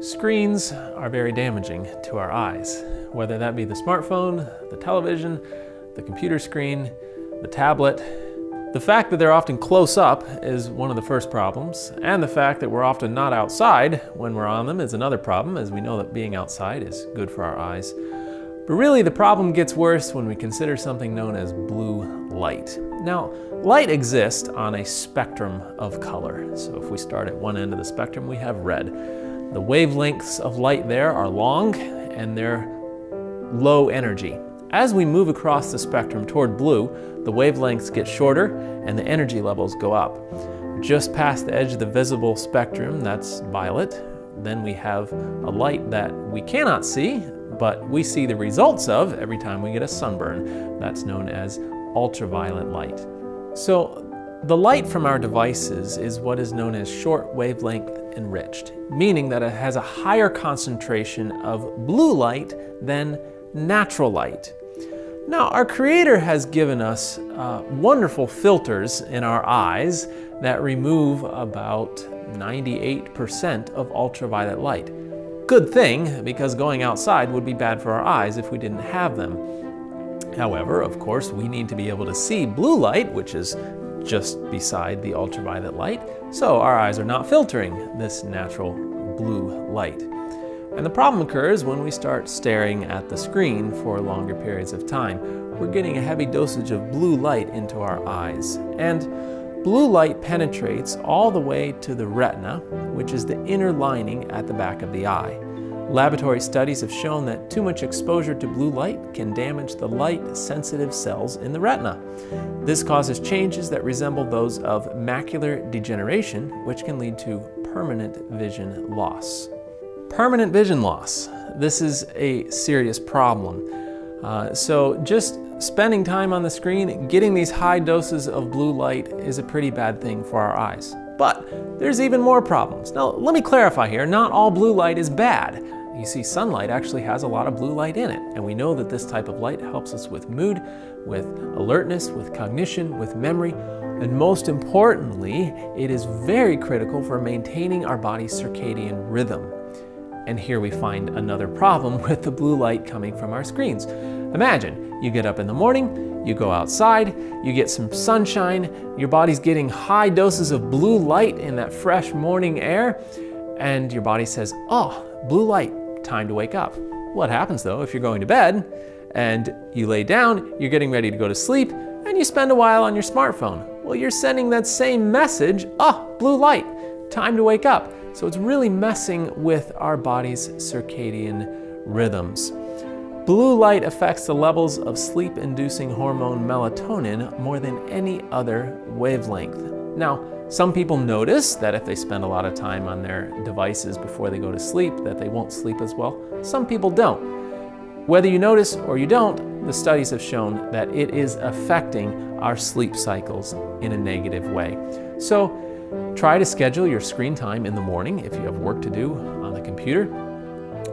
Screens are very damaging to our eyes, whether that be the smartphone, the television, the computer screen, the tablet. The fact that they're often close up is one of the first problems, and the fact that we're often not outside when we're on them is another problem, as we know that being outside is good for our eyes. But really, the problem gets worse when we consider something known as blue light. Now, light exists on a spectrum of color. So if we start at one end of the spectrum, we have red. The wavelengths of light there are long and they're low energy. As we move across the spectrum toward blue, the wavelengths get shorter and the energy levels go up. Just past the edge of the visible spectrum, that's violet, then we have a light that we cannot see, but we see the results of every time we get a sunburn. That's known as ultraviolet light. So the light from our devices is what is known as short wavelength enriched, meaning that it has a higher concentration of blue light than natural light. Now, our Creator has given us wonderful filters in our eyes that remove about 98% of ultraviolet light. Good thing, because going outside would be bad for our eyes if we didn't have them. However, of course, we need to be able to see blue light, which is just beside the ultraviolet light, so our eyes are not filtering this natural blue light. And the problem occurs when we start staring at the screen for longer periods of time. We're getting a heavy dosage of blue light into our eyes. And blue light penetrates all the way to the retina, which is the inner lining at the back of the eye. Laboratory studies have shown that too much exposure to blue light can damage the light-sensitive cells in the retina. This causes changes that resemble those of macular degeneration, which can lead to permanent vision loss. Permanent vision loss. This is a serious problem. So just spending time on the screen, getting these high doses of blue light is a pretty bad thing for our eyes. But there's even more problems. Now, let me clarify here, not all blue light is bad. You see, sunlight actually has a lot of blue light in it, and we know that this type of light helps us with mood, with alertness, with cognition, with memory, and most importantly, it is very critical for maintaining our body's circadian rhythm. And here we find another problem with the blue light coming from our screens. Imagine, you get up in the morning, you go outside, you get some sunshine, your body's getting high doses of blue light in that fresh morning air, and your body says, oh, blue light, time to wake up. What happens though if you're going to bed and you lay down, you're getting ready to go to sleep, and you spend a while on your smartphone? Well, you're sending that same message, oh, blue light, time to wake up. So it's really messing with our body's circadian rhythms. Blue light affects the levels of sleep-inducing hormone melatonin more than any other wavelength. Now, some people notice that if they spend a lot of time on their devices before they go to sleep, that they won't sleep as well. Some people don't. Whether you notice or you don't, the studies have shown that it is affecting our sleep cycles in a negative way. So try to schedule your screen time in the morning if you have work to do on the computer.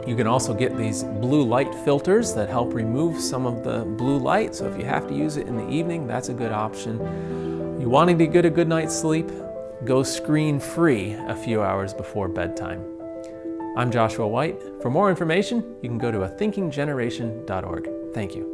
You can also get these blue light filters that help remove some of the blue light, so if you have to use it in the evening, that's a good option. You wanting to get a good night's sleep? Go screen-free a few hours before bedtime. I'm Joshua White. For more information, you can go to athinkinggeneration.org. Thank you.